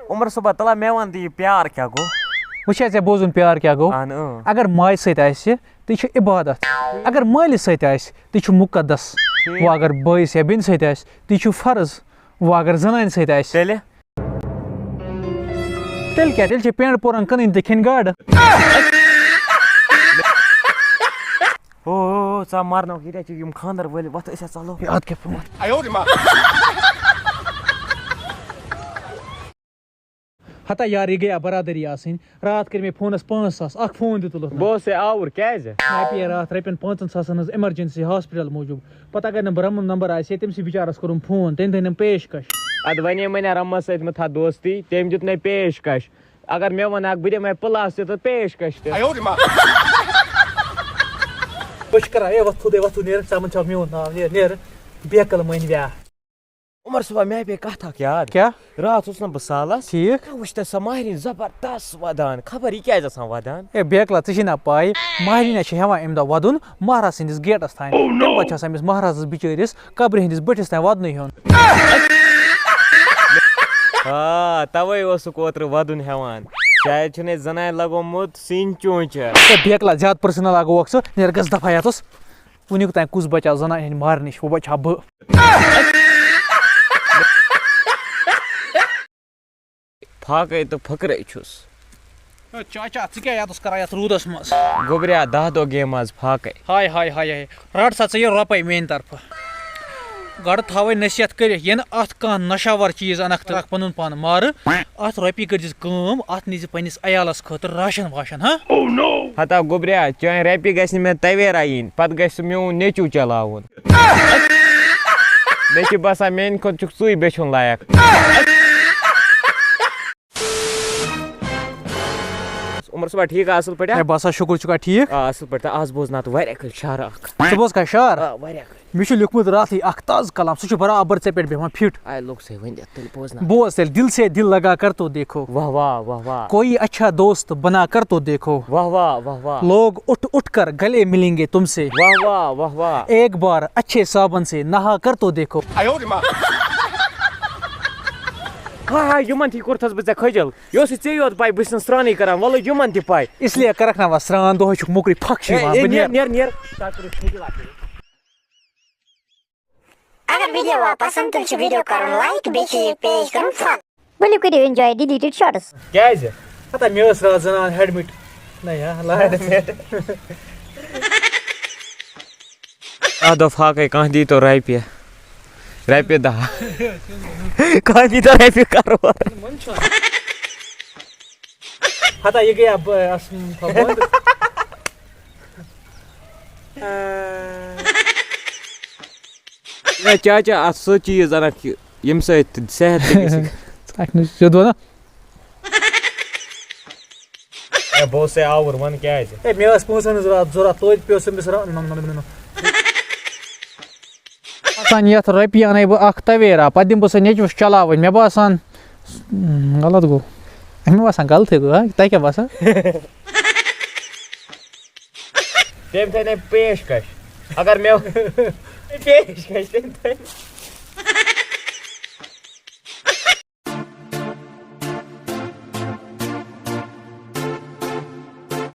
عمر صبح تلا مے ون تہ پیار کیا گو وچھا ژےٚ بوزُن پیار کیٛاہ گوٚو اگر ماجہِ سۭتۍ آسہِ تہِ چھُ عبادت اگر مٲلِس سۭتۍ آسہِ تہِ چھُ مُقدس وۄنۍ اگر بٲیِس یا بیٚنہِ سۭتۍ آسہِ تہِ چھُ فرض وۄنۍ اگر زنانہِ سۭتۍ آسہِ تیٚلہِ کیٛاہ تیٚلہِ چھِ پینٛڈ پورَن کٕنٕنۍ تہٕ کھیٚنۍ گاڈٕ او ژا مارنوکھ ییٚتہِ چھِ یِم خانٛدر وٲلۍ وۄتھ أسۍ ژَلو اَدٕ کیٛاہ فون ہتا یار یہِ گٔیا برادٔری آسٕنۍ راتھ کٔرۍ مےٚ فونَس 5,000 اکھ فون تہِ تُلُتھ بہٕ اوسے آوُر کیٛازِ مےٚ پیٚیہِ راتھ رۄپیَن 5,000 ہٕنٛز ایمرجنسی ہاسپِٹل موٗجوٗب پتہٕ اگر نہٕ بہٕ رَمُن نمبر آسہِ ہے تٔمسٕے بِچارس کوٚرُم فون تٔمۍ تھٲینم پیش کش ادٕ ونے مےٚ رَمس سۭتۍ مہ تھاو دوستی تٔمۍ دیُت مےٚ پیش کش اگر مےٚ وَنکھ بہٕ دِمے پٕلاس تہِ تہٕ پیش کش تہِ بہٕ چھُس کران اے وۄتھو دے وۄتھو نیر ژامن چھا میون ناو نیر نیر بیکل مٔنۍ ویا عمر صبح مےٚ پیٚیہِ کتھ اکھ یاد کیٛاہ راتھ اوس نہ بہٕ سالس ٹھیٖک وٕچھ تہٕ سۄ مہرِنۍ زبردست ودان خبر یہِ کیٛازِ آسان ودان اے بیکلا ژےٚ چھے نا پاے مہرِنۍ چھِ ہٮ۪وان امہِ دۄہ ودُن مہراز سٕنٛدِس گیٹس تانۍ تمہِ پتہٕ چھِ آسان أمِس مہرازس بِچٲرِس قبرِ ہٕنٛدِس بٔٹھِس تانۍ ودنہٕ ہیوٚن آ توے اوسُکھ اوترٕ ودُن ہٮ۪وان شاید چھُنہٕ اَسہِ زنانہِ لگومُت سِنۍ چونچہِ اے بیکلا زیادٕ پٔرسنل لگووکھ ژٕ نیر گژھ دفعہ یَتس وُنیُک تانۍ کُس بچاو زنانہِ ہٕنٛدِ مہرِ نِش وۄنۍ بچہٕ ہا بہٕ پھاکے تہٕ پھٕکرے چھُس چاچا ژٕ کیٛاہ یَتس کران یتھ روٗدس منٛز گوٚبریا 10 دۄہ گٔیہِ منٛز پھاکے ہاے ہاے ہاے ہاے رٹ سا ژٕ یہِ رۄپے میٛانہِ طرفہٕ گۄڈٕ تھاوے نصیحت کٔرِتھ یِنہٕ اتھ کانٛہہ نشاور چیٖز انکھ تہٕ پنُن پان مارٕ اتھ رۄپیہِ کٔرزِ کٲم اتھ نیٖزِ پننِس عیالس خٲطرٕ راشن واشن ہا ہتا گوٚبریا چٲنۍ رۄپیہِ گژھِ نہٕ مےٚ تویرا یِنۍ پتہٕ گژھِ سُہ میون نیٚچوٗ چلاوُن مےٚ چھُ باسان میانہِ کھۄتہٕ چھُکھ ژٕے بیچھُن لایق عمر صبح ٹھیٖک اصل پٲٹھۍ ہے باسان شُکُر ژٕ چھُکھا ٹھیٖک آ اصل پٲٹھۍ تہٕ آز بوز نتہٕ واریاہ کٲلۍ شعر اکھ ژٕ بوز کانٛہہ شعر واریاہ کٲلۍ مےٚ چھُ لیوٗکھمُت راتھٕے اکھ تازٕ کلام سُہ چھُ برابر ژےٚ پٮ۪ٹھ بیٚہوان فِٹ آے لوٚگ سے ؤنِتھ تیٚلہِ بوزنا بوز تیٚلہِ دل سے دل لگا کر تو دیکھو واہ واہ واہ واہ کوئی اچھا دوست بنا کر تو دیکھو واہ واہ واہ واہ لوگ اٹھ اٹھ کر گلے ملیں گے تم سے واہ واہ واہ واہ ایک بار اچھے صابن سے نہا کر تو دیکھو ہاے یِمن تھی کوٚرتھس بہٕ ژےٚ کھٔجل یہِ اوسُے ژےٚ یوت پاے بہٕ چھُس نہٕ سرٛانٕے کران وۄنۍ لٔج یِمن تہِ پاے اس لیے کرکھ نا وۄنۍ سرٛان دۄہے چھُکھ مُکرِ پھکھ چھِ یِوان نیر نیر نیر اگر ویڈیو پسند تیٚلہِ چھُ ویڈیو کرُن لایک بیٚیہِ چھُ یہِ پیج کرُن فالو ؤلِو کٔرِو اٮ۪نجاے ڈِلیٖٹِڈ شاٹس کیٛازِ ہتا مےٚ ٲس راتھ زنان ہیڈمِٹ دہ دۄہ پھاکے کانٛہہ دی تو رۄپیہِ 10 کانٛہہ دی تو رۄپیہِ کرور ہتا یہِ گٔیا بنٛد چاچا اتھ سُہ چیٖز انکھ ییٚمہِ سۭتۍ صحت تہِ سیوٚد وَنا بہٕ اوسے آوُر وَن کیٛازِ ہے مےٚ ٲس پونٛسن ہٕنٛز راتھ ضوٚرتھ توتہِ پیوٚو أمِس آسان یتھ رۄپیہِ اَنَے بہٕ اکھ تویرا پتہٕ دِمہٕ بہٕ سۄ نیٚچوِس چلاوٕنۍ مےٚ باسان غلط گوٚو مےٚ باسان غلطٕے گوٚو ہا تۄہہِ کیٛاہ باسان تٔمۍ تھٲینَے پیش کش اگر مےٚ پیش کش تٔمۍ تھٲے